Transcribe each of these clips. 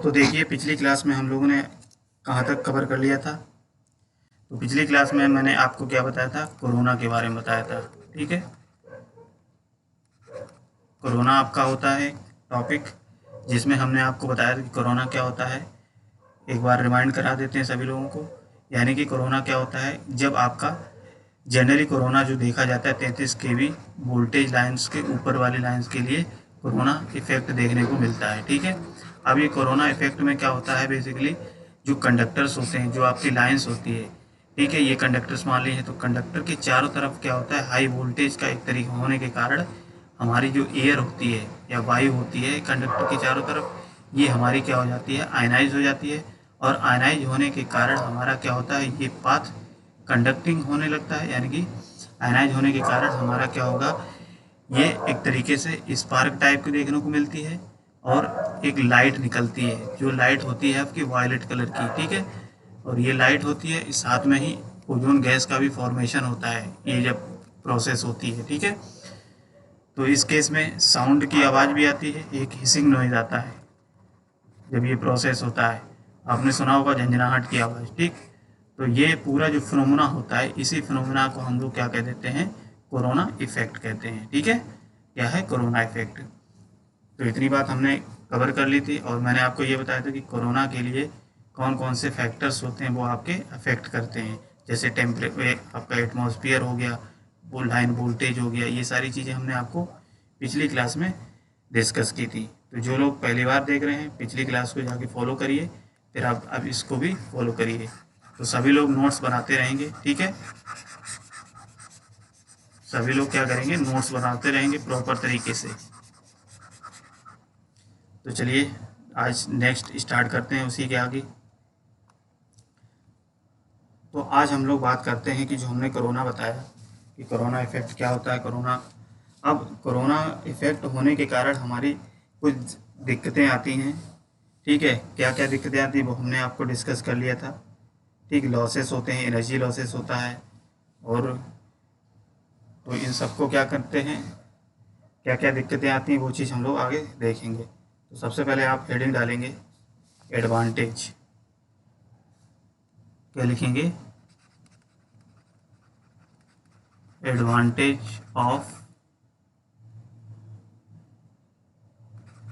तो देखिए पिछली क्लास में हम लोगों ने कहाँ तक कवर कर लिया था। तो पिछली क्लास में मैंने आपको क्या बताया था, कोरोना के बारे में बताया था। ठीक है, कोरोना आपका होता है टॉपिक जिसमें हमने आपको बताया था कि कोरोना क्या होता है। एक बार रिमाइंड करा देते हैं सभी लोगों को। यानी कि कोरोना क्या होता है, जब आपका जनरली कोरोना जो देखा जाता है 33 kV वोल्टेज लाइंस के ऊपर वाली लाइंस के लिए कोरोना इफेक्ट देखने को मिलता है। ठीक है, अब ये कोरोना इफेक्ट में क्या होता है, बेसिकली जो कंडक्टर्स होते हैं, जो आपकी लाइंस होती है, ठीक है, ये कंडक्टर्स मान लिए हैं, तो कंडक्टर के चारों तरफ क्या होता है, हाई वोल्टेज का एक तरीका होने के कारण हमारी जो एयर होती है या वायु होती है कंडक्टर के चारों तरफ, ये हमारी क्या हो जाती है, आयनाइज हो जाती है। और आयनाइज होने के कारण हमारा क्या होता है, ये पाथ कंडक्टिंग होने लगता है। यानी कि आयनाइज होने के कारण हमारा क्या होगा, ये एक तरीके से स्पार्क टाइप की देखने को मिलती है और एक लाइट निकलती है, जो लाइट होती है आपकी वायलेट कलर की। ठीक है, और ये लाइट होती है, साथ में ही ओजोन गैस का भी फॉर्मेशन होता है ये जब प्रोसेस होती है। ठीक है, तो इस केस में साउंड की आवाज़ भी आती है, एक हिसिंग नॉइज आता है जब ये प्रोसेस होता है। आपने सुना होगा झंझनाहट की आवाज़। ठीक, तो ये पूरा जो फिनोमेना होता है, इसी फिनोमेना को हम लोग क्या कह देते हैं, कोरोना इफेक्ट कहते हैं। ठीक है, क्या है कोरोना इफेक्ट। तो इतनी बात हमने कवर कर ली थी और मैंने आपको ये बताया था कि कोरोना के लिए कौन कौन से फैक्टर्स होते हैं वो आपके अफेक्ट करते हैं। जैसे टेम्परेचर, आपका एटमॉस्फेयर हो गया, लाइन वोल्टेज हो गया, ये सारी चीज़ें हमने आपको पिछली क्लास में डिस्कस की थी। तो जो लोग पहली बार देख रहे हैं पिछली क्लास को जाके फॉलो करिए, फिर आप अब इसको भी फॉलो करिए। तो सभी लोग नोट्स बनाते रहेंगे। ठीक है, सभी लोग क्या करेंगे, नोट्स बनाते रहेंगे प्रॉपर तरीके से। तो चलिए आज नेक्स्ट स्टार्ट करते हैं उसी के आगे। तो आज हम लोग बात करते हैं कि जो हमने कोरोना बताया कि कोरोना इफेक्ट क्या होता है। अब कोरोना इफेक्ट होने के कारण हमारी कुछ दिक्कतें आती हैं। ठीक है, क्या क्या दिक्कतें आती हैं वो हमने आपको डिस्कस कर लिया था। ठीक, लॉसेस होते हैं, एनर्जी लॉसेस होता है, और तो इन सबको क्या करते हैं, क्या क्या दिक्कतें आती हैं वो चीज़ हम लोग आगे देखेंगे। तो सबसे पहले आप हेडिंग डालेंगे एडवांटेज। क्या लिखेंगे, एडवांटेज ऑफ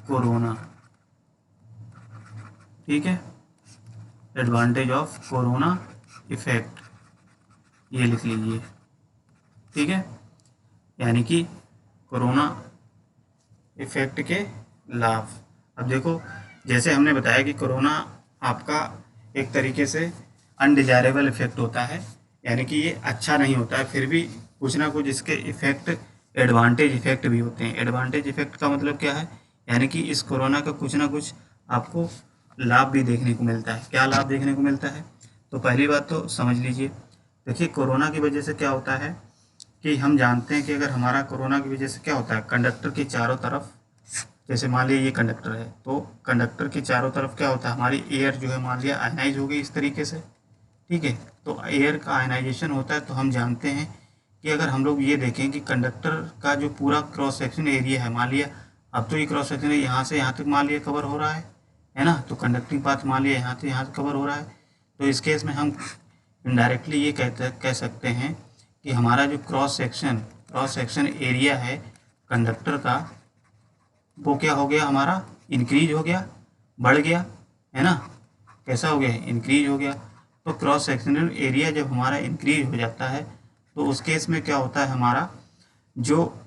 कोरोना। ठीक है, एडवांटेज ऑफ कोरोना इफेक्ट, ये लिख लीजिए। ठीक है, यानी कि कोरोना इफेक्ट के लाभ। अब देखो, जैसे हमने बताया कि कोरोना आपका एक तरीके से अनडिजायरेबल इफेक्ट होता है, यानी कि ये अच्छा नहीं होता है, फिर भी कुछ ना कुछ इसके इफेक्ट एडवांटेज इफेक्ट भी होते हैं। एडवांटेज इफेक्ट का मतलब क्या है, यानी कि इस कोरोना का कुछ ना कुछ आपको लाभ भी देखने को मिलता है। क्या लाभ देखने को मिलता है, तो पहली बात तो समझ लीजिए। देखिए, कोरोना की वजह से क्या होता है कि हम जानते हैं कि अगर हमारा कोरोना की वजह से क्या होता है, कंडक्टर के चारों तरफ, जैसे मान लिया ये कंडक्टर है, तो कंडक्टर के चारों तरफ क्या होता है, हमारी एयर जो है मान लिया आयनाइज हो गई इस तरीके से। ठीक है, तो एयर का आयनाइजेशन होता है। तो हम जानते हैं कि अगर हम लोग ये देखें कि कंडक्टर का जो पूरा क्रॉस सेक्शन एरिया है, मान लिया अब तो ये क्रॉस सेक्शन यहाँ से यहाँ तक मान लिया कवर हो रहा है ना, तो कंडक्टिंग पाथ मान लिया यहाँ से यहाँ तक कवर हो रहा है। तो इस केस में हम इनडायरेक्टली ये कह सकते हैं कि हमारा जो क्रॉस सेक्शन एरिया है कंडक्टर का, वो क्या हो गया, हमारा इंक्रीज हो गया, बढ़ गया, है ना। कैसा हो गया, इंक्रीज हो गया। तो क्रॉस सेक्शनल एरिया जब हमारा इंक्रीज हो जाता है तो उस केस में क्या होता है, हमारा जो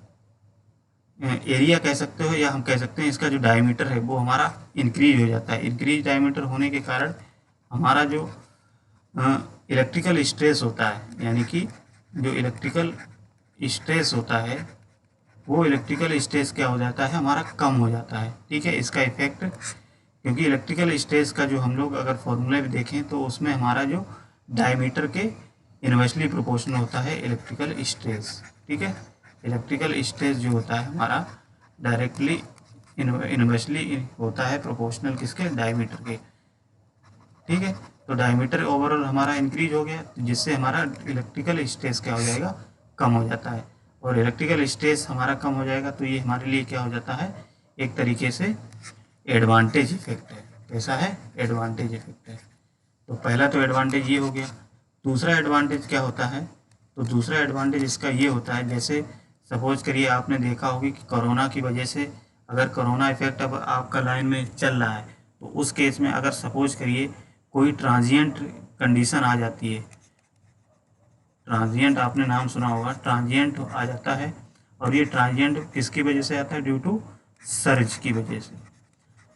एरिया कह सकते हो या हम कह सकते हैं इसका जो डायमीटर है वो हमारा इंक्रीज हो जाता है। इंक्रीज डायमीटर होने के कारण हमारा जो इलेक्ट्रिकल स्ट्रेस होता है, यानी कि जो इलेक्ट्रिकल स्ट्रेस होता है वो इलेक्ट्रिकल स्ट्रेस क्या हो जाता है, हमारा कम हो जाता है। ठीक है, इसका इफेक्ट, क्योंकि इलेक्ट्रिकल स्ट्रेस का जो हम लोग अगर फॉर्मूला भी देखें तो उसमें हमारा जो डायमीटर के इन्वर्सली प्रोपोर्शनल होता है इलेक्ट्रिकल स्ट्रेस। ठीक है, इलेक्ट्रिकल स्ट्रेस जो होता है हमारा डायरेक्टली इन्वर्सली होता है प्रोपोर्शनल किसके, डायमीटर के। ठीक है, तो डायमीटर ओवरऑल हमारा इंक्रीज हो गया, जिससे हमारा इलेक्ट्रिकल स्ट्रेस क्या हो जाएगा, कम हो जाता है। और इलेक्ट्रिकल स्ट्रेस हमारा कम हो जाएगा तो ये हमारे लिए क्या हो जाता है, एक तरीके से एडवांटेज इफेक्ट है। कैसा है, एडवांटेज इफेक्ट है। तो पहला तो एडवांटेज ये हो गया। दूसरा एडवांटेज क्या होता है, तो दूसरा एडवांटेज इसका ये होता है, जैसे सपोज करिए आपने देखा होगी कि कोरोना की वजह से अगर कोरोना इफेक्ट अब आपका लाइन में चल रहा है, तो उस केस में अगर सपोज करिए कोई ट्रांजिएंट कंडीशन आ जाती है, ट्रांजिएंट आपने नाम सुना होगा, ट्रांजिएंट आ जाता है, और ये ट्रांजिएंट किसकी वजह से आता है, ड्यू टू सर्ज की वजह से।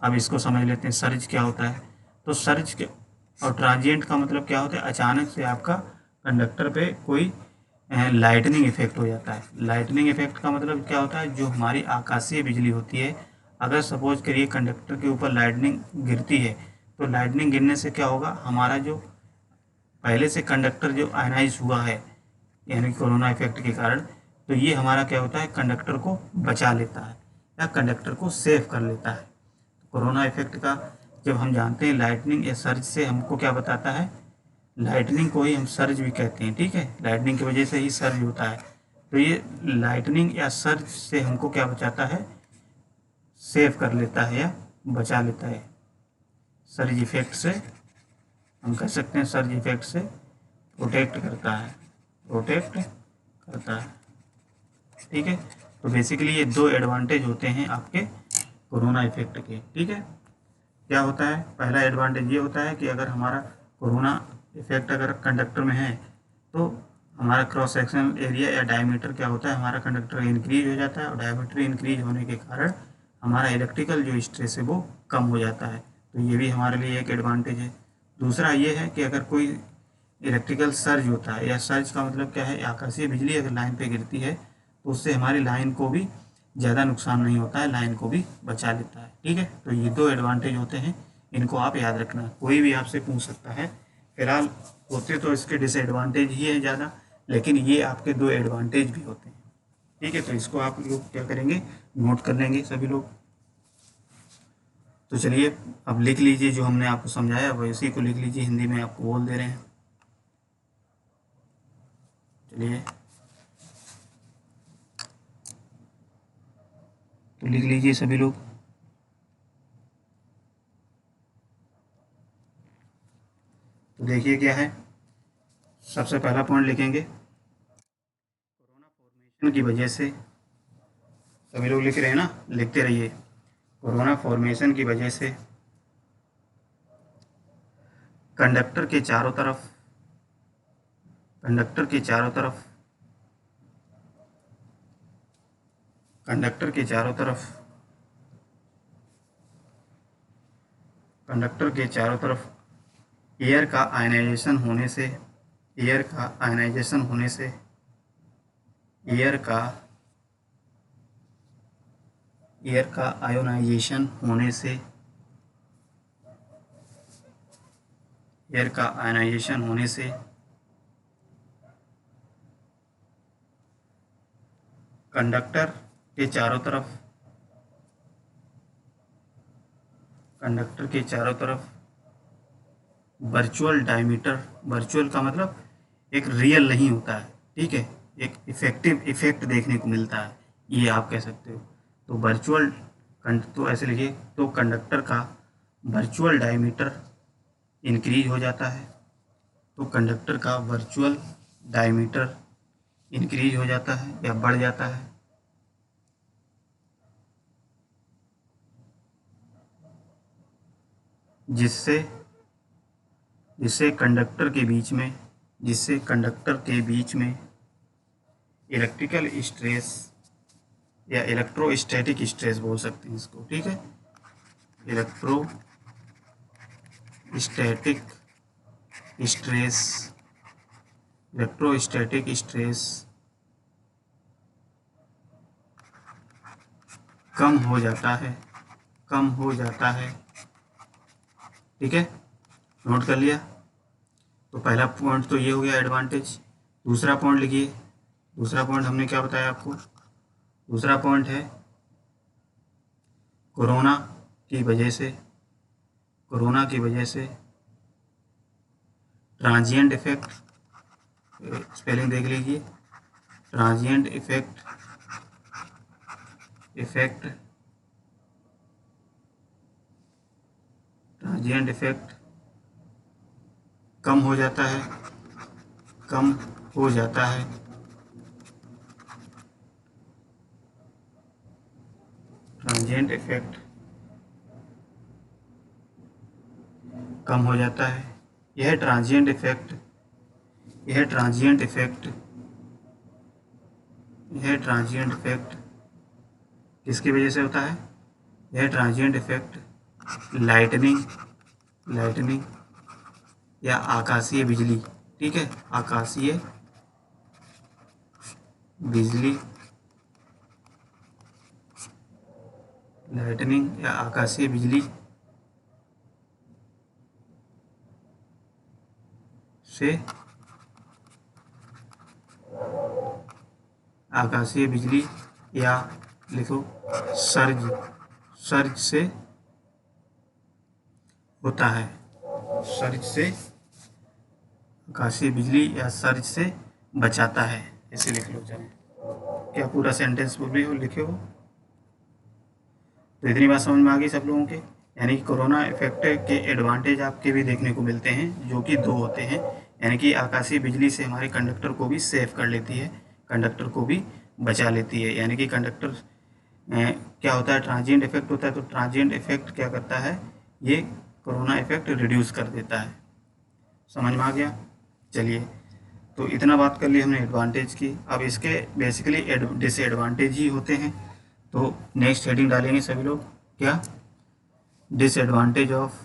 अब इसको समझ लेते हैं सर्ज क्या होता है। तो सर्ज के और ट्रांजिएंट का मतलब क्या होता है, अचानक से आपका कंडक्टर पे कोई लाइटनिंग इफेक्ट हो जाता है। लाइटनिंग इफेक्ट का मतलब क्या होता है, जो हमारी आकाशीय बिजली होती है, अगर सपोज करिए कंडक्टर के ऊपर लाइटनिंग गिरती है, तो लाइटनिंग गिरने से क्या होगा, हमारा जो पहले से कंडक्टर जो आयनाइज हुआ है, यानी कोरोना इफेक्ट के कारण, तो ये हमारा क्या होता है, कंडक्टर को बचा लेता है या कंडक्टर को सेव कर लेता है। कोरोना इफेक्ट का जब हम जानते हैं लाइटनिंग या सर्ज से हमको क्या बताता है, लाइटनिंग को ही हम सर्ज भी कहते हैं, ठीक है, लाइटनिंग की वजह से ही सर्ज होता है। तो ये लाइटनिंग या सर्ज से हमको क्या बचाता है, सेव कर लेता है या बचा लेता है। सर्ज इफेक्ट से हम कह सकते हैं, सर्ज इफेक्ट से प्रोटेक्ट करता है, प्रोटेक्ट करता है, ठीक है। तो बेसिकली ये दो एडवांटेज होते हैं आपके कोरोना इफेक्ट के, ठीक है। क्या होता है, पहला एडवांटेज ये होता है कि अगर हमारा कोरोना इफेक्ट अगर कंडक्टर में है, तो हमारा क्रॉस सेक्शनल एरिया या डायमीटर क्या होता है, हमारा कंडक्टर इंक्रीज हो जाता है, और डायमीटर इंक्रीज होने के कारण हमारा इलेक्ट्रिकल जो स्ट्रेस है वो कम हो जाता है। तो ये भी हमारे लिए एक एडवांटेज है। दूसरा ये है कि अगर कोई इलेक्ट्रिकल सर्ज होता है, या सर्ज का मतलब क्या है, आकाशीय बिजली अगर लाइन पे गिरती है, तो उससे हमारी लाइन को भी ज़्यादा नुकसान नहीं होता है, लाइन को भी बचा लेता है, ठीक है। तो ये दो एडवांटेज होते हैं, इनको आप याद रखना, कोई भी आपसे पूछ सकता है। फिलहाल होते तो इसके डिसएडवांटेज ही है ज़्यादा, लेकिन ये आपके दो एडवांटेज भी होते हैं, ठीक है। तो इसको आप लोग क्या करेंगे, नोट कर लेंगे सभी लोग। तो चलिए अब लिख लीजिए, जो हमने आपको समझाया वो इसी को लिख लीजिए, हिंदी में आपको बोल दे रहे हैं। चलिए तो लिख लीजिए सभी लोग। तो देखिए क्या है, सबसे पहला पॉइंट लिखेंगे, कोरोना फॉर्मेशन की वजह से, सभी लोग लिख रहे हैं ना, लिखते रहिए। कोरोना फॉर्मेशन की वजह से कंडक्टर के चारों तरफ, कंडक्टर के चारों तरफ, कंडक्टर के चारों तरफ, कंडक्टर के चारों तरफ एयर का आयनाइजेशन होने से, एयर का आयनाइजेशन होने से, एयर का एयर का आयोनाइजेशन होने से, एयर का आयनाइजेशन होने से कंडक्टर के चारों तरफ, कंडक्टर के चारों तरफ वर्चुअल डायमीटर, वर्चुअल का मतलब एक रियल नहीं होता है, ठीक है, एक इफेक्टिव इफेक्ट देखने को मिलता है, ये आप कह सकते हो। तो वर्चुअल, तो ऐसे लिखिए, तो कंडक्टर का वर्चुअल डायमीटर इंक्रीज हो जाता है, तो कंडक्टर का वर्चुअल डायमीटर इंक्रीज हो जाता है या बढ़ जाता है, जिससे जिससे कंडक्टर के बीच में, जिससे कंडक्टर के बीच में इलेक्ट्रिकल स्ट्रेस या इलेक्ट्रोस्टैटिक स्ट्रेस बोल सकते हैं इसको, ठीक है, इलेक्ट्रोस्टैटिक स्ट्रेस, इलेक्ट्रोस्टैटिक स्ट्रेस कम हो जाता है, कम हो जाता है, ठीक है, नोट कर लिया। तो पहला पॉइंट तो ये हो गया एडवांटेज। दूसरा पॉइंट लिखिए, दूसरा पॉइंट हमने क्या बताया आपको, दूसरा पॉइंट है कोरोना की वजह से, कोरोना की वजह से ट्रांजिएंट इफेक्ट, स्पेलिंग देख लीजिए, transient effect, effect transient effect कम हो जाता है, कम हो जाता है। ट्रांजिएंट इफेक्ट कम हो जाता है। यह ट्रांजिएंट इफेक्ट यह ट्रांजिएंट इफेक्ट यह ट्रांजिएंट इफेक्ट किसकी वजह से होता है? यह ट्रांजिएंट इफेक्ट लाइटनिंग या आकाशीय बिजली, ठीक है, आकाशीय बिजली, लाइटनिंग या आकाशीय बिजली से आकाशीय बिजली या लिखो सर्ज से होता है। सर्ज से आकाशीय बिजली या सर्ज से बचाता है, ऐसे लिख लो। चाहे क्या पूरा सेंटेंस बोले हो, लिखे हो? तो इतनी बात समझ में आ गई सब लोगों के। यानी कि कोरोना इफेक्ट के एडवांटेज आपके भी देखने को मिलते हैं, जो कि दो होते हैं। यानी कि आकाशीय बिजली से हमारे कंडक्टर को भी सेव कर लेती है, कंडक्टर को भी बचा लेती है। यानी कि कंडक्टर क्या होता है, ट्रांजिएंट इफेक्ट होता है। तो ट्रांजिएंट इफेक्ट क्या करता है, ये कोरोना इफेक्ट रिड्यूस कर देता है। समझ में आ गया? चलिए, तो इतना बात कर ली हमने एडवांटेज की। अब इसके बेसिकली डिसएडवांटेज ही होते हैं। तो नेक्स्ट हेडिंग डालेंगे सभी लोग, क्या? Disadvantage of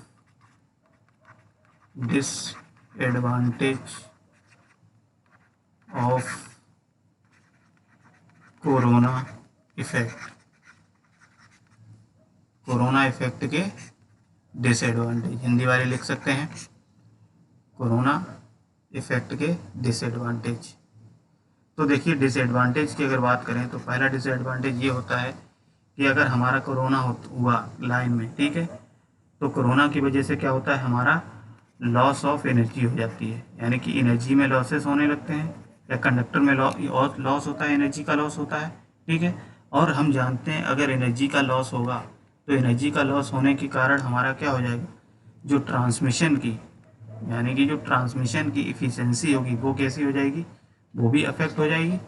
corona effect. Corona effect के डिसएडवांटेज हिंदी वाले लिख सकते हैं, कोरोना इफेक्ट के डिसएडवांटेज। तो देखिए, डिसएडवांटेज की अगर बात करें तो पहला डिसएडवांटेज ये होता है कि अगर हमारा कोरोना हुआ लाइन में, ठीक है, तो कोरोना की वजह से क्या होता है, हमारा लॉस ऑफ एनर्जी हो जाती है। यानी कि एनर्जी में लॉसेस होने लगते हैं, या कंडक्टर में लॉस होता है, एनर्जी का लॉस होता है, ठीक है। और हम जानते हैं अगर एनर्जी का लॉस होगा तो एनर्जी का लॉस होने के कारण हमारा क्या हो जाएगा, जो ट्रांसमिशन की, यानी कि जो ट्रांसमिशन की इफ़िशेंसी होगी वो कैसी हो जाएगी, वो भी अफेक्ट हो जाएगी।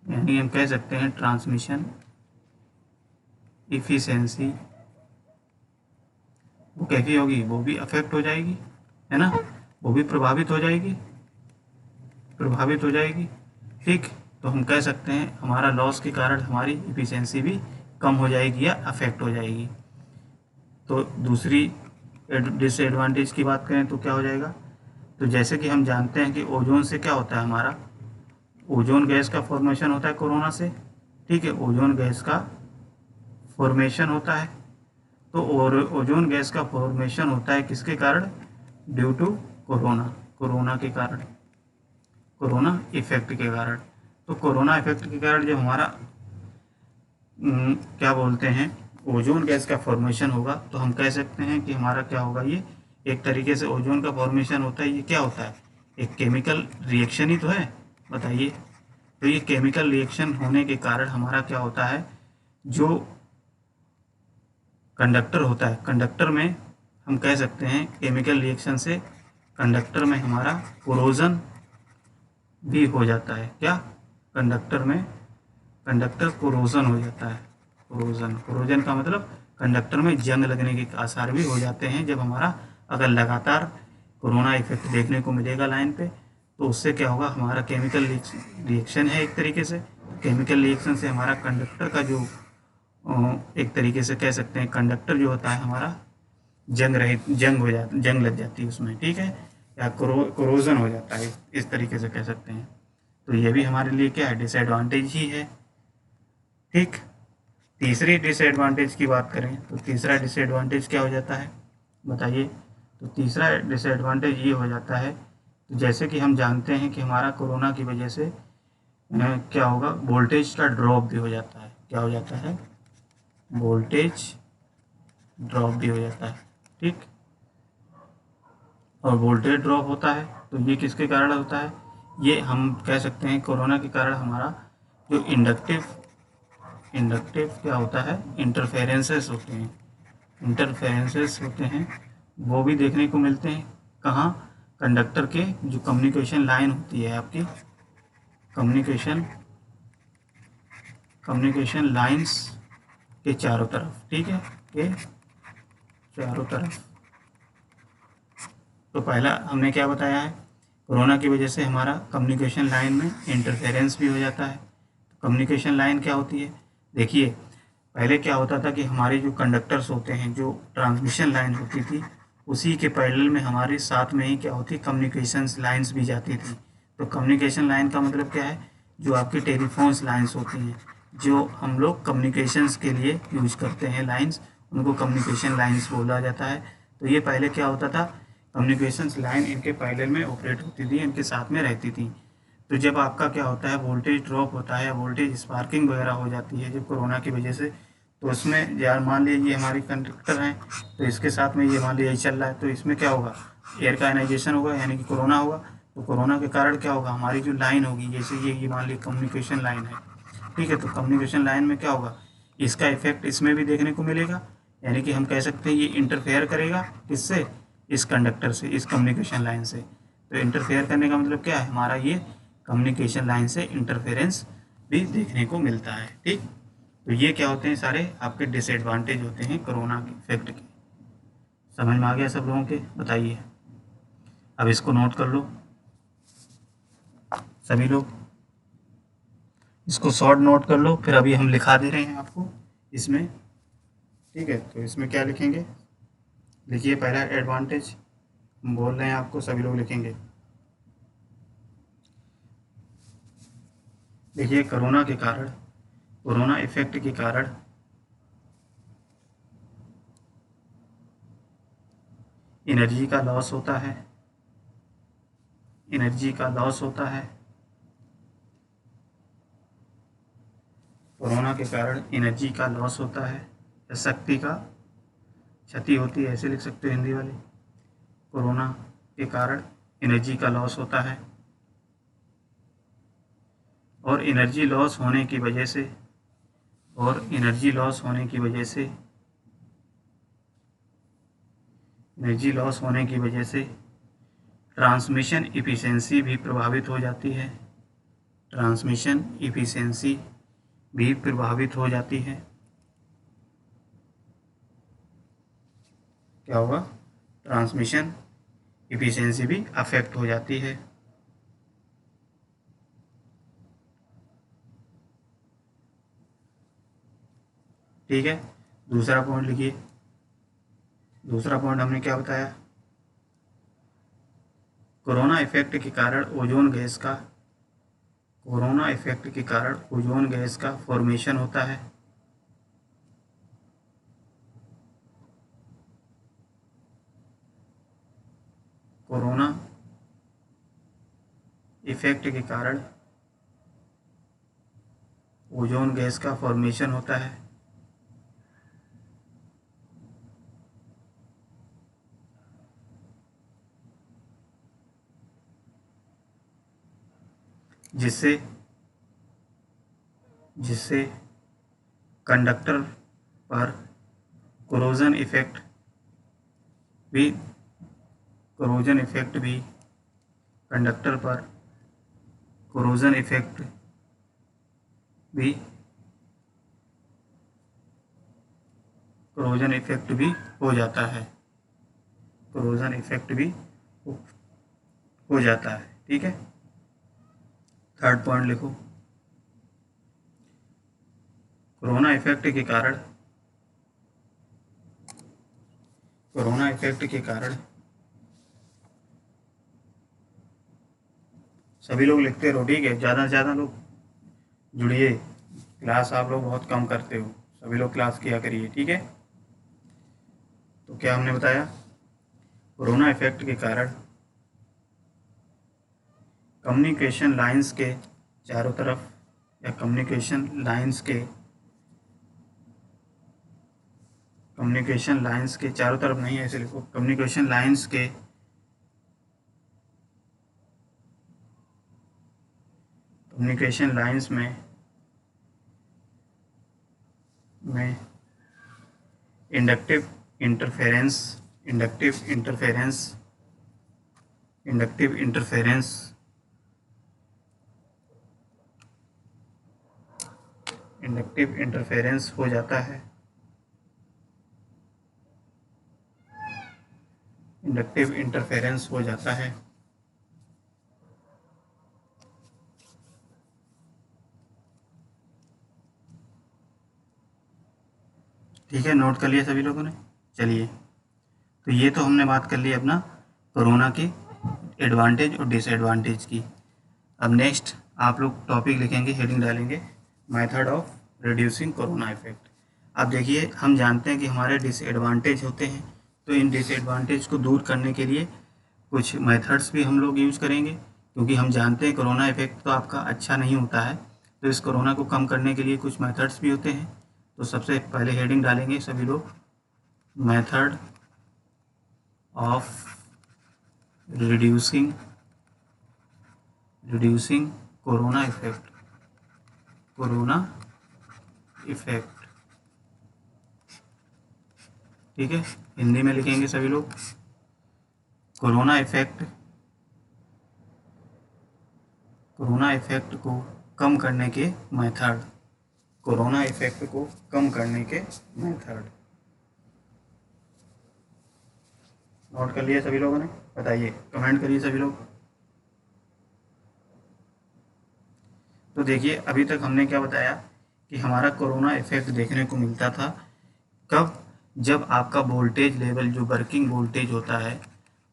यानी हम कह सकते हैं ट्रांसमिशन इफ़िशेंसी वो कैसी होगी, वो भी अफेक्ट हो जाएगी, है ना, वो भी प्रभावित हो जाएगी, ठीक। तो हम कह सकते हैं हमारा लॉस के कारण हमारी इफ़िशेंसी भी कम हो जाएगी या अफेक्ट हो जाएगी। तो दूसरी डिसएडवांटेज की बात करें तो क्या हो जाएगा, तो जैसे कि हम जानते हैं कि ओजोन से क्या होता है, हमारा ओजोन गैस का फॉर्मेशन होता है कोरोना से, ठीक है, ओजोन गैस का फॉर्मेशन होता है। तो और ओजोन गैस का फॉर्मेशन होता है किसके कारण, ड्यू टू कोरोना के कारण, कोरोना इफेक्ट के कारण। तो कोरोना इफेक्ट के कारण जब हमारा क्या बोलते हैं, ओजोन गैस का फॉर्मेशन होगा, तो हम कह सकते हैं कि हमारा क्या होगा, ये एक तरीके से ओजोन का फॉर्मेशन होता है, ये क्या होता है, एक केमिकल रिएक्शन ही तो है, बताइए। तो ये केमिकल रिएक्शन होने के कारण हमारा क्या होता है, जो कंडक्टर होता है, कंडक्टर में हम कह सकते हैं केमिकल रिएक्शन से कंडक्टर में हमारा कोरोजन भी हो जाता है। क्या, कंडक्टर कोरोजन हो जाता है। कोरोजन का मतलब कंडक्टर में जंग लगने के आसार भी हो जाते हैं। जब हमारा अगर लगातार कोरोना इफेक्ट देखने को मिलेगा लाइन पे, तो उससे क्या होगा, हमारा केमिकल रिएक्शन है एक तरीके से, केमिकल रिएक्शन से हमारा कंडक्टर का जो एक तरीके से कह सकते हैं कंडक्टर जो होता है हमारा जंग लग जाती है उसमें, ठीक है, या कोरोजन हो जाता है, इस तरीके से कह सकते हैं। तो ये भी हमारे लिए क्या है, डिसएडवांटेज ही है, ठीक। तीसरी डिसएडवांटेज की बात करें तो तीसरा डिसएडवांटेज क्या हो जाता है, बताइए। तो तीसरा डिसएडवांटेज ये हो जाता है, तो जैसे कि हम जानते हैं कि हमारा कोरोना की वजह से क्या होगा, वोल्टेज का ड्रॉप भी हो जाता है। क्या हो जाता है, वोल्टेज ड्रॉप भी हो जाता है, ठीक। और वोल्टेज ड्रॉप होता है तो ये किसके कारण होता है, ये हम कह सकते हैं कोरोना के कारण हमारा जो इंडक्टिव क्या होता है, इंटरफेरेंसेस होते हैं वो भी देखने को मिलते हैं। कहाँ? कंडक्टर के जो कम्युनिकेशन लाइन होती है आपकी, कम्युनिकेशन कम्युनिकेशन लाइंस के चारों तरफ, ठीक है, के चारों तरफ। तो पहला हमने क्या बताया है, कोरोना की वजह से हमारा कम्युनिकेशन लाइन में इंटरफेरेंस भी हो जाता है। तो कम्युनिकेशन लाइन क्या होती है? देखिए, पहले क्या होता था कि हमारे जो कंडक्टर्स होते हैं, जो ट्रांसमिशन लाइन होती थी, उसी के पैरेलल में हमारे साथ में ही क्या होती, कम्युनिकेशंस लाइंस भी जाती थी। तो कम्युनिकेशन लाइन का मतलब क्या है? जो आपकी टेलीफोन्स लाइंस होती हैं, जो हम लोग कम्युनिकेशंस के लिए यूज करते हैं लाइंस, उनको कम्युनिकेशन लाइंस बोला जाता है। तो ये पहले क्या होता था, कम्युनिकेशंस लाइन इनके पैरेलल में ऑपरेट होती थी, इनके साथ में रहती थी। तो जब आपका क्या होता है, वोल्टेज ड्रॉप होता है या वोल्टेज स्पार्किंग वगैरह हो जाती है जब कोरोना की वजह से, तो उसमें यार मान लीजिए ये हमारी कंडक्टर हैं, तो इसके साथ में ये मान लीजिए चल रहा है, तो इसमें क्या होगा, एयर का आयनाइजेशन होगा, यानी कि कोरोना होगा। तो कोरोना के कारण क्या होगा, हमारी जो लाइन होगी, जैसे ये मान लीजिए कम्युनिकेशन लाइन है, ठीक है, तो कम्युनिकेशन लाइन में क्या होगा, इसका इफेक्ट इसमें भी देखने को मिलेगा। यानी कि हम कह सकते हैं ये इंटरफेयर करेगा किससे, इस कंडक्टर से, इस कम्युनिकेशन लाइन से। तो इंटरफेयर करने का मतलब क्या है, हमारा ये कम्युनिकेशन लाइन से इंटरफेरेंस भी देखने को मिलता है, ठीक। तो ये क्या होते हैं, सारे आपके डिसएडवांटेज होते हैं कोरोना के इफेक्ट के। समझ में आ गया सब लोगों के? बताइए, अब इसको नोट कर लो सभी लोग, इसको शॉर्ट नोट कर लो, फिर अभी हम लिखा दे रहे हैं आपको इसमें, ठीक है। तो इसमें क्या लिखेंगे, लिखिए, पहला एडवांटेज हम बोल रहे हैं आपको, सभी लोग लिखेंगे। देखिए, कोरोना के कारण, कोरोना इफेक्ट के कारण एनर्जी का लॉस होता है, एनर्जी का लॉस होता है। कोरोना के कारण एनर्जी का लॉस होता है, या शक्ति का क्षति होती है, ऐसे लिख सकते हो हिंदी वाले। कोरोना के कारण एनर्जी का लॉस होता है, और एनर्जी लॉस होने की वजह से, और एनर्जी लॉस होने की वजह से, एनर्जी लॉस होने की वजह से ट्रांसमिशन इफिशिएंसी भी प्रभावित हो जाती है, ट्रांसमिशन इफिशिएंसी भी प्रभावित हो जाती है। क्या होगा, ट्रांसमिशन इफिशिएंसी भी अफेक्ट हो जाती है। ठीक है, दूसरा पॉइंट लिखिए, दूसरा पॉइंट हमने क्या बताया, कोरोना इफेक्ट के कारण ओजोन गैस का, कोरोना इफेक्ट के कारण ओजोन गैस का फॉर्मेशन होता है। कोरोना इफेक्ट के कारण ओजोन गैस का फॉर्मेशन होता है, जिससे जिससे कंडक्टर पर कोरोजन इफेक्ट भी, कोरोजन इफेक्ट भी, कंडक्टर पर कोरोजन इफेक्ट भी, कोरोजन इफेक्ट भी हो जाता है, कोरोजन इफेक्ट भी हो जाता है, ठीक है। थर्ड पॉइंट लिखो, कोरोना इफेक्ट के कारण, कोरोना इफेक्ट के कारण सभी लोग लिखते रहो, ठीक है, ज़्यादा से ज़्यादा लोग जुड़िए, क्लास आप लोग बहुत कम करते हो, सभी लोग क्लास किया करिए, ठीक है। तो क्या हमने बताया, कोरोना इफेक्ट के कारण कम्युनिकेशन लाइंस के चारों तरफ, या कम्युनिकेशन लाइंस के, कम्युनिकेशन लाइंस के चारों तरफ नहीं, ऐसे लिखो, कम्युनिकेशन लाइंस के, कम्युनिकेशन लाइंस में inductive interference inductive interference inductive interference inductive interference हो जाता है। इंडक्टिव इंटरफेरेंस हो जाता है। ठीक है, नोट कर लिया सभी लोगों ने। चलिए, तो ये तो हमने बात कर ली अपना कोरोना के एडवांटेज और डिसएडवांटेज की। अब नेक्स्ट आप लोग टॉपिक लिखेंगे, हेडिंग डालेंगे, method of reducing corona effect. अब देखिए, हम जानते हैं कि हमारे डिसएडवांटेज होते हैं, तो इन डिसएडवांटेज को दूर करने के लिए कुछ मेथड्स भी हम लोग यूज करेंगे, क्योंकि हम जानते हैं कोरोना इफेक्ट तो आपका अच्छा नहीं होता है, तो इस कोरोना को कम करने के लिए कुछ मेथड्स भी होते हैं। तो सबसे पहले हेडिंग डालेंगे सभी लोग, method of reducing corona effect. Corona effect, ठीक है, हिंदी में लिखेंगे सभी लोग, कोरोना इफेक्ट को कम करने के मेथड। कोरोना इफेक्ट को कम करने के मेथड नोट कर लिए सभी लोगों ने? बताइए, कमेंट करिए सभी लोग। तो देखिए, अभी तक हमने क्या बताया कि हमारा कोरोना इफेक्ट देखने को मिलता था कब? जब आपका वोल्टेज लेवल, जो वर्किंग वोल्टेज होता है,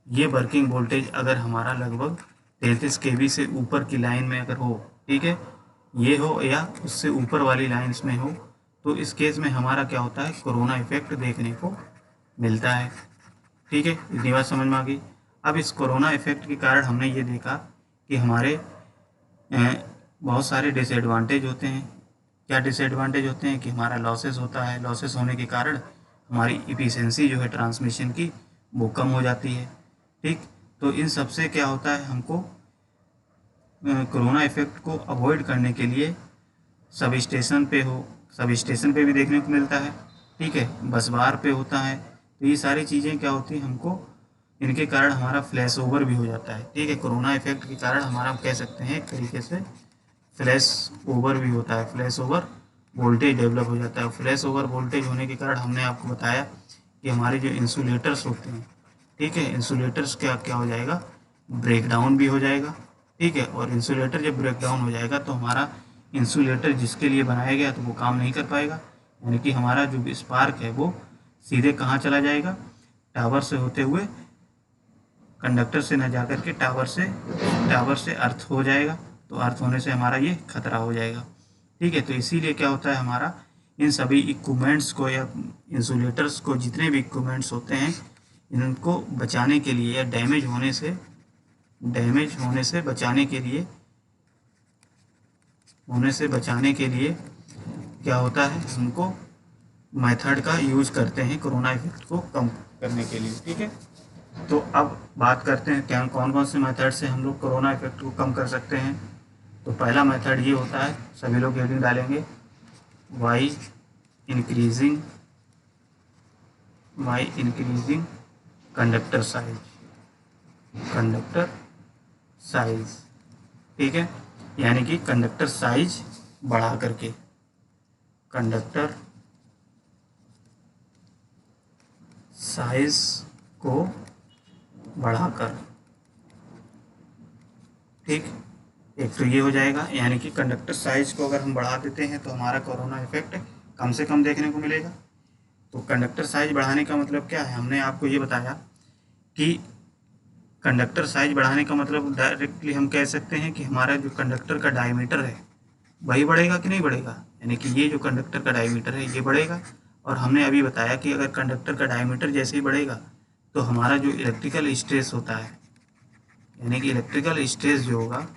ये वर्किंग वोल्टेज अगर हमारा लगभग 33 kV से ऊपर की लाइन में अगर हो, ठीक है, ये हो या उससे ऊपर वाली लाइंस में हो, तो इस केस में हमारा क्या होता है, कोरोना इफेक्ट देखने को मिलता है। ठीक है, इतनी बात समझ में आ गई। अब इस कोरोना इफेक्ट के कारण हमने ये देखा कि हमारे बहुत सारे डिसएडवांटेज होते हैं। क्या डिसएडवांटेज होते हैं? कि हमारा लॉसेस होता है, लॉसेस होने के कारण हमारी इफिशिएंसी जो है ट्रांसमिशन की, वो कम हो जाती है। ठीक, तो इन सब से क्या होता है, हमको कोरोना इफेक्ट को अवॉइड करने के लिए सब स्टेशन पे भी देखने को मिलता है, ठीक है, बस बार पे होता है, तो ये सारी चीज़ें क्या होती हैं, हमको इनके कारण हमारा फ्लैश ओवर भी हो जाता है। ठीक है, कोरोना इफेक्ट के कारण हमारा कह सकते हैं एक तरीके से फ्लैश ओवर भी होता है, फ्लैश ओवर वोल्टेज डेवलप हो जाता है। फ्लैश ओवर वोल्टेज होने के कारण हमने आपको बताया कि हमारे जो इंसुलेटर्स होते हैं, ठीक है, इंसुलेटर्स क्या क्या हो जाएगा, ब्रेक डाउन भी हो जाएगा। ठीक है, और इंसुलेटर जब ब्रेक डाउन हो जाएगा तो हमारा इंसुलेटर जिसके लिए बनाया गया तो वो काम नहीं कर पाएगा, यानी कि हमारा जो स्पार्क है वो सीधे कहाँ चला जाएगा, टावर से होते हुए, कंडक्टर से न जाकर के टावर से अर्थ हो जाएगा, तो अर्थ होने से हमारा ये खतरा हो जाएगा। ठीक है, तो इसीलिए क्या होता है, हमारा इन सभी इक्विपमेंट्स को या इंसुलेटर्स को, जितने भी इक्विपमेंट्स होते हैं, इनको बचाने के लिए या डैमेज होने से बचाने के लिए क्या होता है, हमको मेथड का यूज करते हैं कोरोना इफेक्ट को कम करने के लिए। ठीक है, तो अब बात करते हैं क्या कौन कौन से मेथड से हम लोग कोरोना इफेक्ट को कम कर सकते हैं। तो पहला मेथड ये होता है, सभी लोग हेडिंग डालेंगे, वाई इंक्रीजिंग कंडक्टर साइज। ठीक है, यानी कि कंडक्टर साइज बढ़ा करके, कंडक्टर साइज को बढ़ाकर। ठीक, एक तो ये हो जाएगा, यानी कि कंडक्टर साइज को अगर हम बढ़ा देते हैं तो हमारा कोरोना इफेक्ट कम से कम देखने को मिलेगा। तो कंडक्टर साइज बढ़ाने का मतलब क्या है, हमने आपको ये बताया कि कंडक्टर साइज बढ़ाने का मतलब डायरेक्टली हम कह सकते हैं कि हमारा जो कंडक्टर का डायमीटर है वही बढ़ेगा कि नहीं बढ़ेगा, यानी कि ये जो कंडक्टर का डायमीटर है ये बढ़ेगा। और हमने अभी बताया कि अगर कंडक्टर का डायमीटर जैसे ही बढ़ेगा तो हमारा जो इलेक्ट्रिकल स्ट्रेस होता है, यानी कि इलेक्ट्रिकल स्ट्रेस जो होगा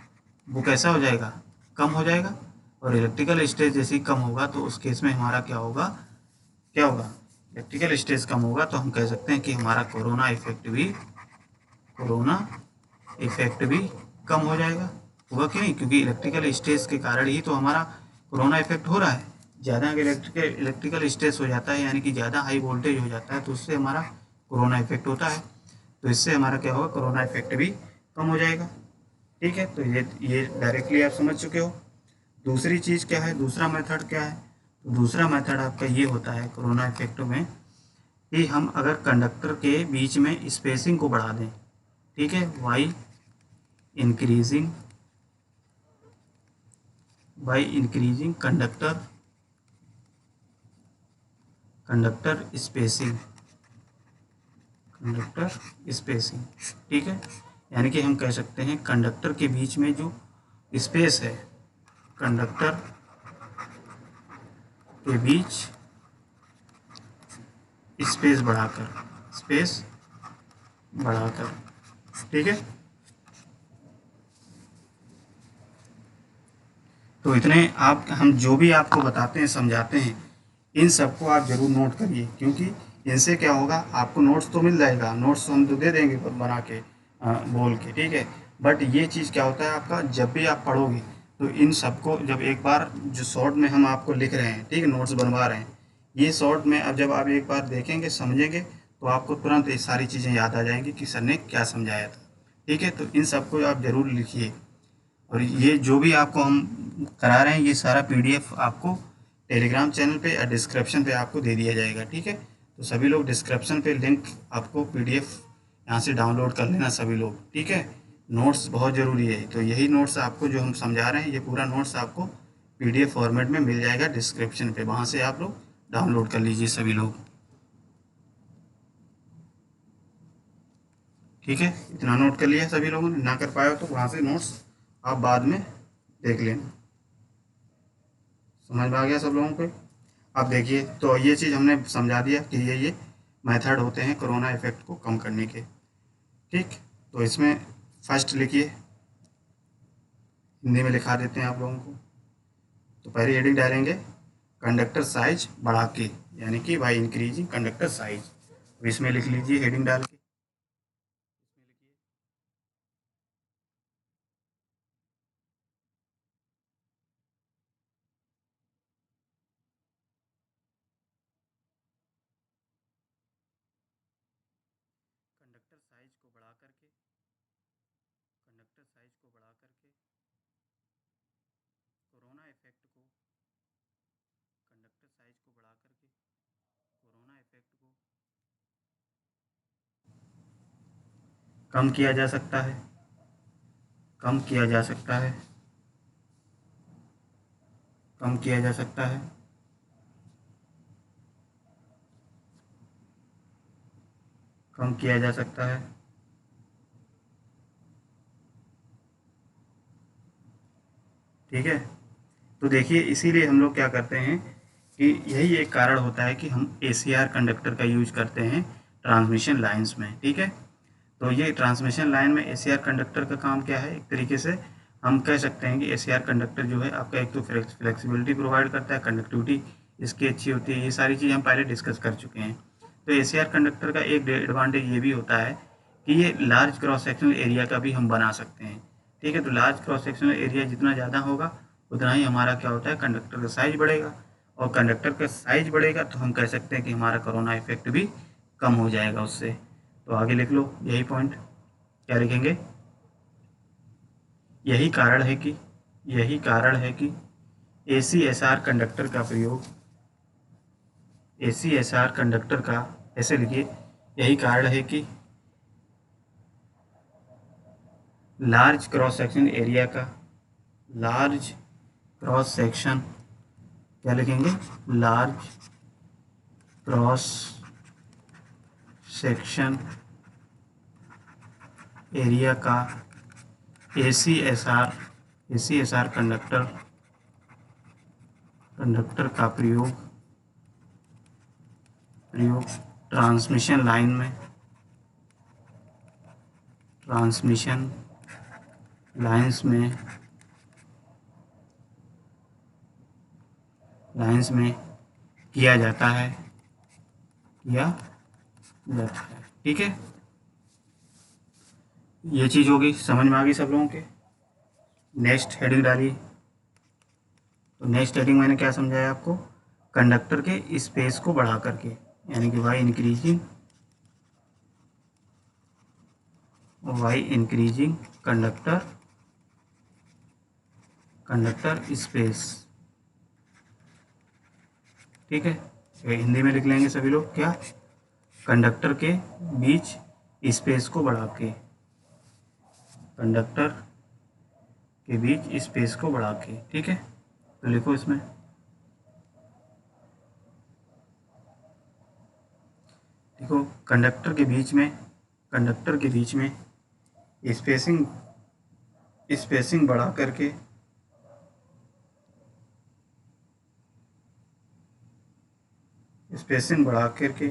वो कैसा हो जाएगा, कम हो जाएगा। और इलेक्ट्रिकल स्ट्रेस जैसे ही कम होगा तो उस केस में हमारा क्या होगा, इलेक्ट्रिकल स्ट्रेस कम होगा, तो हम कह सकते हैं कि हमारा कोरोना इफेक्ट भी कम हो जाएगा। होगा कि नहीं, क्योंकि इलेक्ट्रिकल स्ट्रेस के कारण ही तो हमारा कोरोना इफेक्ट हो रहा है। ज़्यादा अगर इलेक्ट्रिकल स्ट्रेस हो जाता है, यानी कि ज़्यादा हाई वोल्टेज हो जाता है, तो उससे हमारा कोरोना इफेक्ट होता है। तो इससे हमारा क्या होगा, कोरोना इफेक्ट भी कम हो जाएगा। ठीक है, तो ये डायरेक्टली आप समझ चुके हो। दूसरी चीज़ क्या है, दूसरा मेथड क्या है, तो दूसरा मेथड आपका ये होता है कोरोना इफेक्ट में कि हम अगर कंडक्टर के बीच में स्पेसिंग को बढ़ा दें, ठीक है, by increasing by increasing conductor spacing, ठीक है। यानी कि हम कह सकते हैं कंडक्टर के बीच में जो स्पेस है, कंडक्टर के बीच स्पेस बढ़ाकर, ठीक है। तो इतने आप, हम जो भी आपको बताते हैं, समझाते हैं, इन सबको आप ज़रूर नोट करिए, क्योंकि इनसे क्या होगा, आपको नोट्स तो मिल जाएगा, नोट्स हम तो दे देंगे बना के, बोल के, ठीक है। बट ये चीज़ क्या होता है आपका, जब भी आप पढ़ोगे तो इन सबको, जब एक बार जो शॉर्ट में हम आपको लिख रहे हैं, ठीक है, नोट्स बनवा रहे हैं, ये शॉर्ट में अब जब आप एक बार देखेंगे, समझेंगे, तो आपको तुरंत ये सारी चीज़ें याद आ जाएंगी कि सर ने क्या समझाया था। ठीक है, तो इन सबको आप ज़रूर लिखिए। और ये जो भी आपको हम करा रहे हैं, ये सारा पीडीएफ आपको टेलीग्राम चैनल पे या डिस्क्रिप्शन पे आपको दे दिया जाएगा। ठीक है, तो सभी लोग डिस्क्रिप्शन पे लिंक, आपको पीडीएफ यहाँ से डाउनलोड कर लेना सभी लोग। ठीक है, नोट्स बहुत ज़रूरी है। तो यही नोट्स आपको जो हम समझा रहे हैं, ये पूरा नोट्स आपको पीडीएफ फॉर्मेट में मिल जाएगा डिस्क्रिप्शन पे, वहाँ से आप लोग डाउनलोड कर लीजिए सभी लोग। ठीक है, इतना नोट कर लिया सभी लोगों ने, ना कर पाए हो तो वहाँ से नोट्स आप बाद में देख लेना। समझ में आ गया सब लोगों को? अब देखिए, तो ये चीज़ हमने समझा दिया कि ये मेथड होते हैं कोरोना इफेक्ट को कम करने के। ठीक, तो इसमें फर्स्ट लिखिए, हिंदी में लिखा देते हैं आप लोगों को। तो पहले हेडिंग डालेंगे कंडक्टर साइज बढ़ा के, यानी कि बाई इंक्रीजिंग कंडक्टर साइज। तो इसमें लिख लीजिए हेडिंग डाल के, कंडक्टर साइज को बढ़ा करके, कोरोना इफेक्ट को, कंडक्टर साइज को बढ़ा करके कोरोना इफेक्ट को कम किया जा सकता है, कम किया जा सकता है, कम किया जा सकता है। कम किया जा सकता है। ठीक है, तो देखिए, इसीलिए हम लोग क्या करते हैं कि यही एक कारण होता है कि हम ACR कंडक्टर का यूज करते हैं ट्रांसमिशन लाइंस में। ठीक है, तो ये ट्रांसमिशन लाइन में ACR कंडक्टर का काम क्या है, एक तरीके से हम कह सकते हैं कि ACR कंडक्टर जो है आपका एक तो फ्लेक्सिबिलिटी प्रोवाइड करता है, कंडक्टिविटी इसकी अच्छी होती है, ये सारी चीज़ हम पहले डिस्कस कर चुके हैं। तो ACR कंडक्टर का एक एडवांटेज ये भी होता है कि ये लार्ज क्रॉस सेक्शनल एरिया का भी हम बना सकते हैं। ठीक है, तो लार्ज क्रॉस सेक्शनल एरिया जितना ज़्यादा होगा, उतना ही हमारा क्या होता है, कंडक्टर का साइज बढ़ेगा, और कंडक्टर का साइज बढ़ेगा तो हम कह सकते हैं कि हमारा कोरोना इफेक्ट भी कम हो जाएगा उससे। तो आगे लिख लो यही पॉइंट, क्या लिखेंगे, यही कारण है कि ACSR कंडक्टर का प्रयोग, ACSR कंडक्टर का, ऐसे लिखिए, यही कारण है कि लार्ज क्रॉस सेक्शन एरिया का, लार्ज क्रॉस सेक्शन, क्या लिखेंगे, लार्ज क्रॉस सेक्शन एरिया का ACSR कंडक्टर का प्रयोग ट्रांसमिशन लाइन में, ट्रांसमिशन लाइंस में किया जाता है। ठीक है, ये चीज़ होगी, समझ में आ गई सब लोगों के। नेक्स्ट हेडिंग डालिए। तो नेक्स्ट हेडिंग मैंने क्या समझाया आपको, कंडक्टर के स्पेस को बढ़ा करके, यानी कि by increasing by increasing conductor space. ठीक है, हिंदी में लिख लेंगे सभी लोग क्या, कंडक्टर के बीच स्पेस को बढ़ा के, कंडक्टर के बीच स्पेस को बढ़ा के। ठीक है, तो लिखो इसमें, देखो कंडक्टर के बीच में स्पेसिंग बढ़ा करके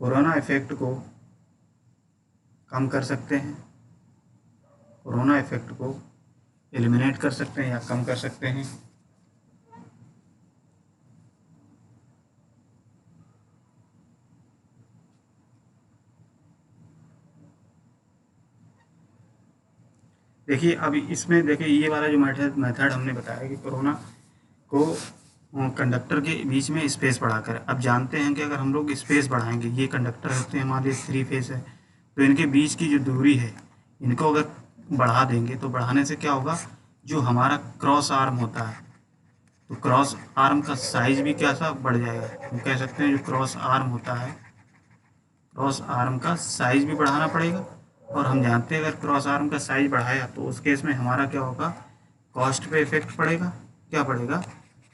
कोरोना इफेक्ट को कम कर सकते हैं, कोरोना इफेक्ट को एलिमिनेट कर सकते हैं या कम कर सकते हैं। देखिए अभी इसमें देखिए ये वाला जो मेथड हमने बताया कि कोरोना को कंडक्टर के बीच में स्पेस बढ़ाकर, अब जानते हैं कि अगर हम लोग स्पेस बढ़ाएंगे, ये कंडक्टर होते हैं हमारे 3 फेस है, तो इनके बीच की जो दूरी है इनको अगर बढ़ा देंगे तो बढ़ाने से क्या होगा, जो हमारा क्रॉस आर्म होता है तो क्रॉस आर्म का साइज भी कैसा बढ़ जाएगा। हम कह सकते हैं जो क्रॉस आर्म होता है, क्रॉस आर्म का साइज भी बढ़ाना पड़ेगा। और हम जानते हैं अगर क्रॉस आर्म का साइज बढ़ाया तो उस केस में हमारा क्या होगा, कॉस्ट पे इफेक्ट पड़ेगा। क्या पड़ेगा,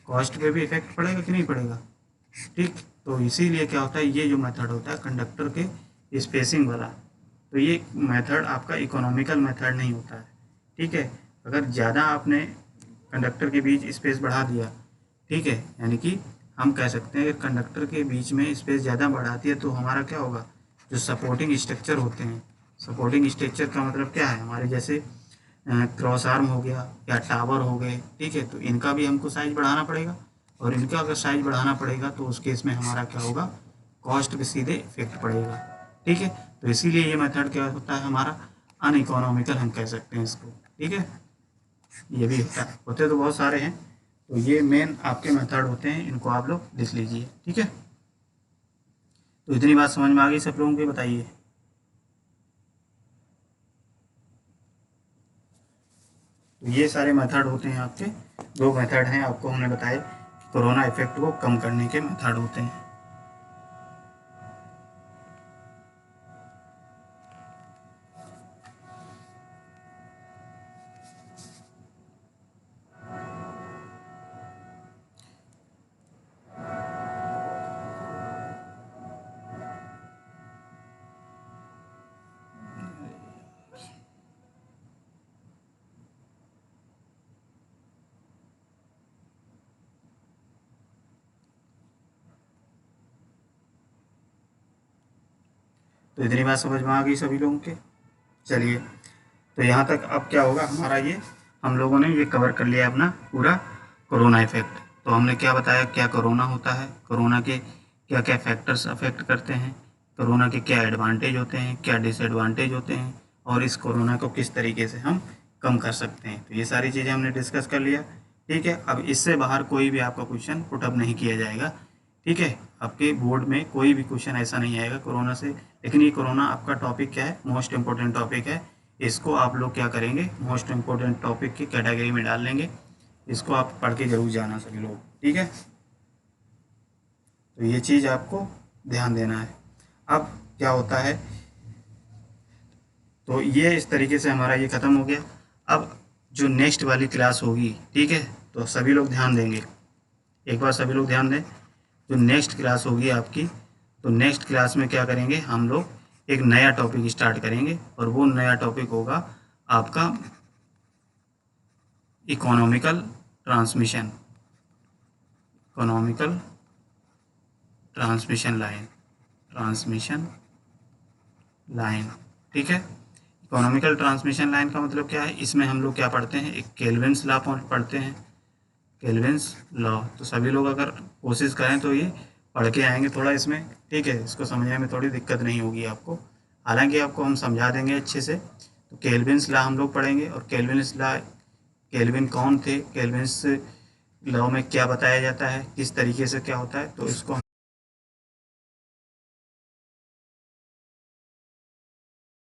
कॉस्ट पे भी इफेक्ट पड़ेगा कि नहीं पड़ेगा। ठीक, तो इसीलिए क्या होता है, ये जो मेथड होता है कंडक्टर के स्पेसिंग वाला, तो ये मेथड आपका इकोनॉमिकल मेथड नहीं होता है। ठीक है, अगर ज़्यादा आपने कंडक्टर के बीच स्पेस बढ़ा दिया, ठीक है, यानी कि हम कह सकते हैं कि कंडक्टर के बीच में स्पेस ज़्यादा बढ़ाती है तो हमारा क्या होगा, जो सपोर्टिंग स्ट्रक्चर होते हैं, सपोर्टिंग स्ट्रक्चर का मतलब क्या है, हमारे जैसे क्रॉस आर्म हो गया या टावर हो गए, ठीक है, तो इनका भी हमको साइज बढ़ाना पड़ेगा। और इनका अगर साइज बढ़ाना पड़ेगा तो उस केस में हमारा क्या होगा, कॉस्ट पे सीधे इफेक्ट पड़ेगा। ठीक है, तो इसीलिए ये मेथड क्या होता है हमारा, अनइकोनॉमिकल हम कह सकते हैं इसको। ठीक है, ये भी होते तो बहुत सारे हैं, तो ये मेन आपके मेथड होते हैं, इनको आप लोग लिख लीजिए। ठीक है, तो इतनी बात समझ में आ गई सब लोगों को, बताइए। तो ये सारे मेथड होते हैं आपके, 2 मेथड हैं आपको हमने बताए, कोरोना इफेक्ट को कम करने के मेथड होते हैं। तो इतनी बात समझ में आ गई सभी लोगों के। चलिए, तो यहाँ तक अब क्या होगा हमारा, ये हम लोगों ने ये कवर कर लिया अपना पूरा कोरोना इफेक्ट। तो हमने क्या बताया, क्या कोरोना होता है, कोरोना के क्या क्या फैक्टर्स अफेक्ट करते हैं, कोरोना के क्या एडवांटेज होते हैं, क्या डिसएडवांटेज होते हैं, और इस कोरोना को किस तरीके से हम कम कर सकते हैं। तो ये सारी चीज़ें हमने डिस्कस कर लिया। ठीक है, अब इससे बाहर कोई भी आपका क्वेश्चन पुटअप नहीं किया जाएगा। ठीक है, आपके बोर्ड में कोई भी क्वेश्चन ऐसा नहीं आएगा कोरोना से। लेकिन ये कोरोना आपका टॉपिक क्या है, मोस्ट इम्पोर्टेंट टॉपिक है, इसको आप लोग क्या करेंगे, मोस्ट इम्पोर्टेंट टॉपिक की कैटेगरी में डाल लेंगे। इसको आप पढ़ के जरूर जाना सभी लोग। ठीक है, तो ये चीज़ आपको ध्यान देना है। अब क्या होता है, तो ये इस तरीके से हमारा ये ख़त्म हो गया। अब जो नेक्स्ट वाली क्लास होगी, ठीक है, तो सभी लोग ध्यान देंगे, एक बार सभी लोग ध्यान दें। जो नेक्स्ट क्लास होगी आपकी, तो नेक्स्ट क्लास में क्या करेंगे, हम लोग एक नया टॉपिक स्टार्ट करेंगे, और वो नया टॉपिक होगा आपका economical transmission, economical transmission line. ठीक है, इकोनॉमिकल ट्रांसमिशन लाइन का मतलब क्या है, इसमें हम लोग क्या पढ़ते हैं, एक केल्विन्स लॉ पढ़ते हैं, केल्विन्स लॉ। तो सभी लोग अगर कोशिश करें तो ये पढ़ के आएंगे थोड़ा इसमें। ठीक है, इसको समझने में थोड़ी दिक्कत नहीं होगी आपको, हालांकि आपको हम समझा देंगे अच्छे से। तो केल्विन्स लॉ हम लोग पढ़ेंगे, और केल्विन्स लॉ, केल्विन कौन थे, केल्विन्स लॉ में क्या बताया जाता है, किस तरीके से क्या होता है, तो इसको